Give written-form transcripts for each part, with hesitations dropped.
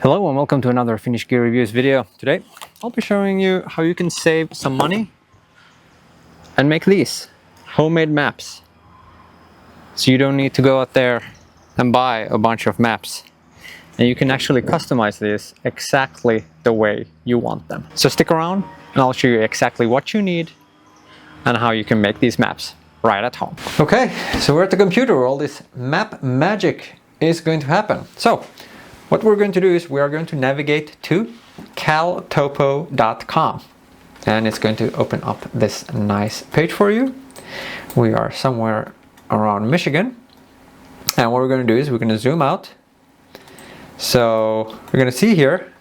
Hello and welcome to another Finnish gear reviews video. Today I'll be showing you how you can save some money and make these homemade maps. So you don't need to go out there and buy a bunch of maps. And you can actually customize this exactly the way you want them. So stick around and I'll show you exactly what you need and how you can make these maps right at home. Okay, so we're at the computer where all this map magic is going to happen. So what we're going to do is we are going to navigate to caltopo.com and it's going to open up this nice page for you. We are somewhere around Michigan, and what we're going to do is we're going to zoom out. So we're going to see here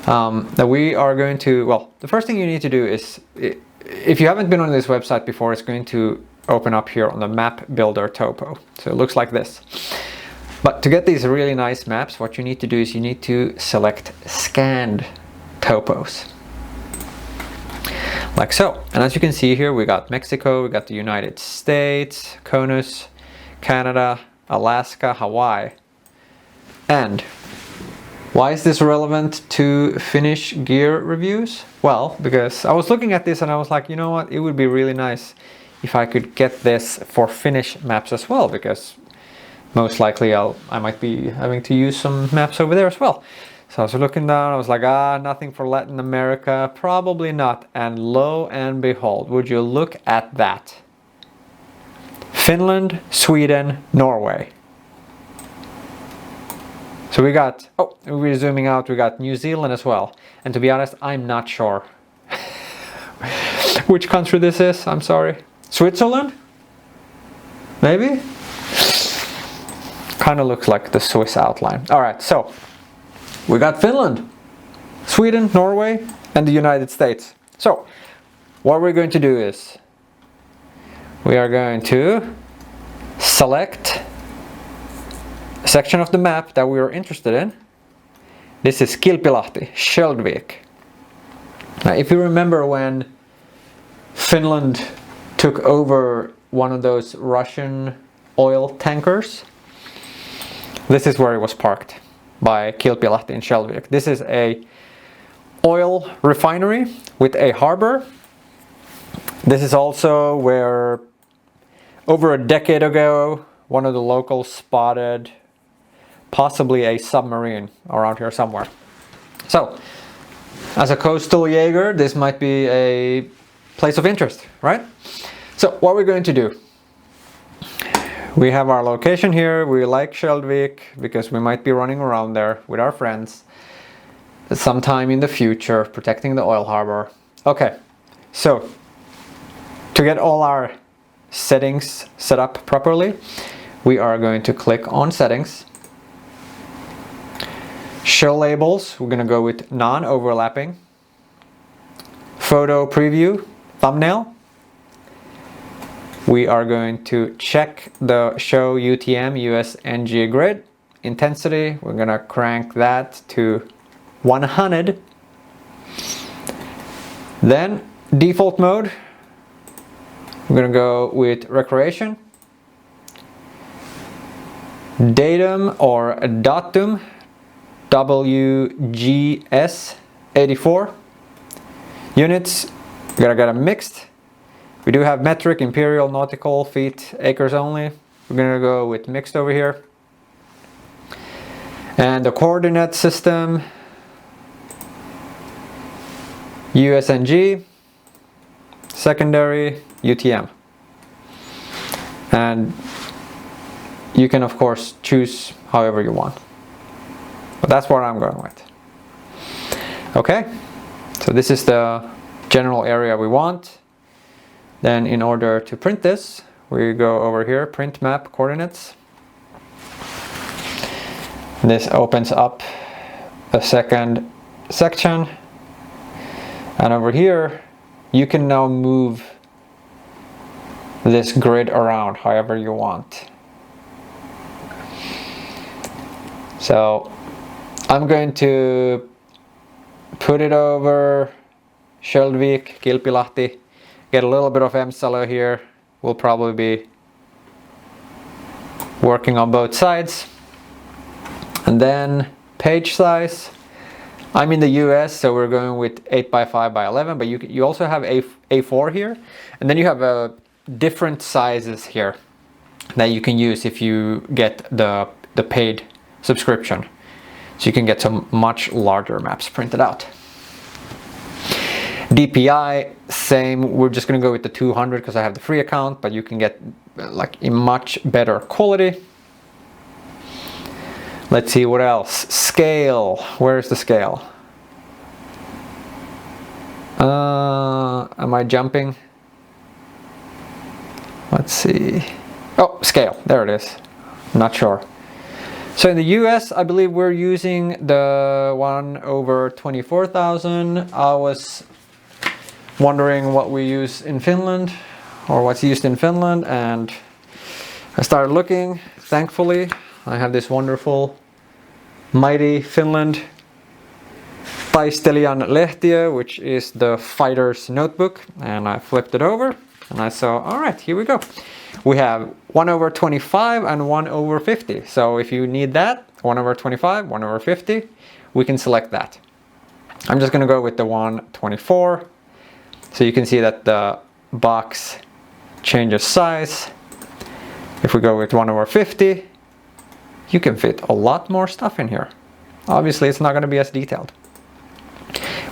that we are going to, well, the first thing you need to do is, if you haven't been on this website before, it's going to open up here on the map builder topo. So it looks like this. But to get these really nice maps, what you need to do is you need to select scanned topos. Like so. And as you can see here, we got Mexico, we got the United States, Conus, Canada, Alaska, Hawaii. And why is this relevant to Finnish gear reviews? Well, because I was looking at this and I was like, you know what, it would be really nice if I could get this for Finnish maps as well, because most likely I might be having to use some maps over there as well. So I was looking down, I was like, nothing for Latin America, probably not. And lo and behold, would you look at that? Finland, Sweden, Norway. So we got, we're zooming out, we got New Zealand as well. And to be honest, I'm not sure which country this is, I'm sorry. Switzerland? Maybe? Kind of looks like the Swiss outline. All right, so we got Finland, Sweden, Norway, and the United States. So what we're going to do is we are going to select a section of the map that we are interested in. This is Kilpilahti, Sheldvik. Now, if you remember when Finland took over one of those Russian oil tankers, this is where it was parked, by Kilpilahti in Sheldvik. This is a oil refinery with a harbor. This is also where over a decade ago one of the locals spotted possibly a submarine around here somewhere. So as a coastal Jaeger, this might be a place of interest, right? So what we're going to do, we have our location here. We like Sheldvik because we might be running around there with our friends sometime in the future, protecting the oil harbor. Okay, so to get all our settings set up properly, we are going to click on settings. Show labels, we're going to go with non-overlapping. Photo preview, thumbnail. We are going to check the show UTM USNG grid. Intensity, we're going to crank that to 100. Then default mode, we're going to go with recreation. Datum or datum, WGS84. Units, we're going to get a mixed. We do have metric, imperial, nautical, feet, acres only. We're going to go with mixed over here. And the coordinate system, USNG, secondary, UTM. And you can of course choose however you want. But that's what I'm going with. Okay, so this is the general area we want. Then in order to print this, we go over here, print map coordinates. This opens up a second section. And over here, you can now move this grid around however you want. So I'm going to put it over Sheldvik, Kilpilahti. Get a little bit of Emsalo here. We'll probably be working on both sides. And then page size. I'm in the US, so we're going with 8x5x11, but you also have A4 here, and then you have different sizes here that you can use if you get the paid subscription. So you can get some much larger maps printed out. DPI, same, we're just gonna go with the 200 because I have the free account, but you can get like a much better quality. Let's see what else. Scale, where's the scale? Am I jumping? Let's see. Oh, scale, there it is. I'm not sure. So in the US, I believe we're using the 1/24,000. I was wondering what we use in Finland, or what's used in Finland, and I started looking. Thankfully, I have this wonderful Mighty Finland Taistelijan lehtiö, which is the fighter's notebook, and I flipped it over and I saw, all right, here we go. We have 1/25 and 1/50. So if you need that, 1/25, 1/50, we can select that. I'm just gonna go with the 1/24. So you can see that the box changes size. If we go with 1/50, you can fit a lot more stuff in here. Obviously, it's not gonna be as detailed.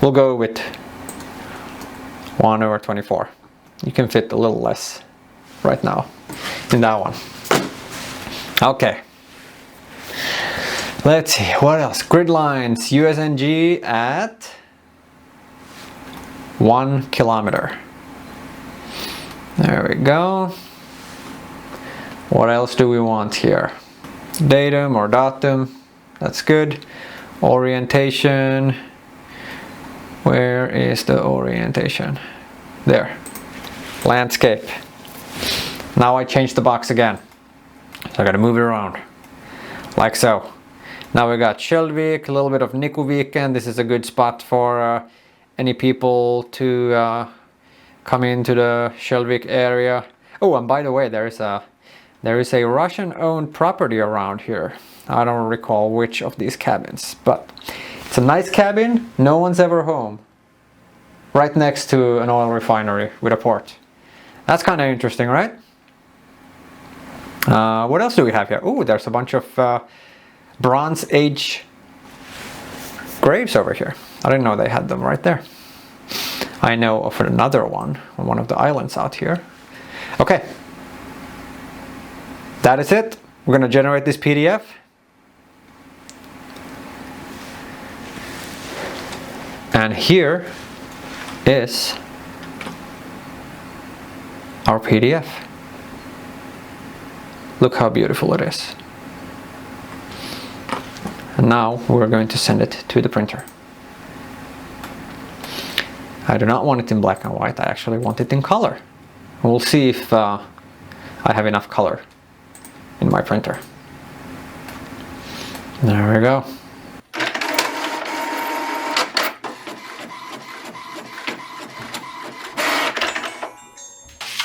We'll go with 1/24. You can fit a little less right now in that one. Okay. Let's see, what else? Grid lines, USNG at 1 kilometer. There we go. What else do we want here? Datum or datum, that's good. Orientation, where is the orientation? There, landscape. Now I changed the box again, so I gotta move it around, like so. Now we got Skjeldvik, a little bit of Nikkoviken. This is a good spot for any people to come into the Skjeldvik area. Oh, and by the way, there is a Russian-owned property around here. I don't recall which of these cabins, but it's a nice cabin. No one's ever home. Right next to an oil refinery with a port. That's kind of interesting, right? What else do we have here? Oh, there's a bunch of Bronze Age graves over here. I didn't know they had them right there. I know of another one on one of the islands out here. Okay. That is it. We're going to generate this PDF. And here is our PDF. Look how beautiful it is. And now we're going to send it to the printer. I do not want it in black and white, I actually want it in color. We'll see if I have enough color in my printer. There we go.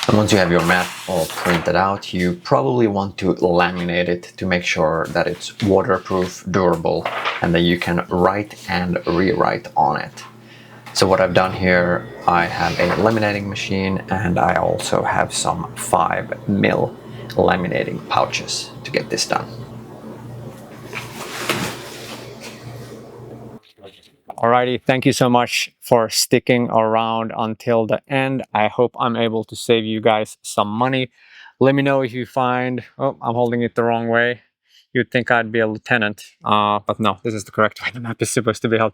And once you have your map all printed out, you probably want to laminate it to make sure that it's waterproof, durable, and that you can write and rewrite on it. So what I've done here, I have a laminating machine, and I also have some 5mm laminating pouches to get this done. Alrighty, thank you so much for sticking around until the end. I hope I'm able to save you guys some money. Let me know if you find, oh, I'm holding it the wrong way. You'd think I'd be a lieutenant, but no, this is the correct way the map is supposed to be held.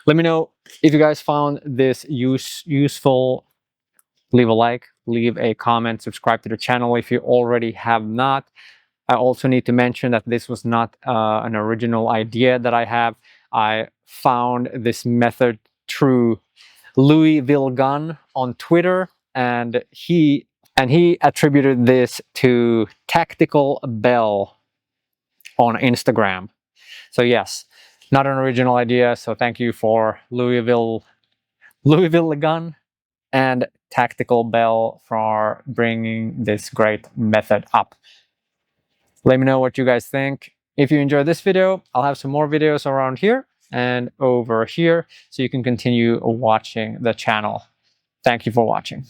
Let me know if you guys found this useful. Leave a like, leave a comment, subscribe to the channel if you already have not. I also need to mention that this was not an original idea that I have. I found this method through Louisville Gun on Twitter, and he attributed this to Tactical Bell on Instagram. So yes, not an original idea. So thank you for Louisville Gun and Tactical Bell for bringing this great method up. Let me know what you guys think. If you enjoyed this video, I'll have some more videos around here and over here, so you can continue watching the channel. Thank you for watching.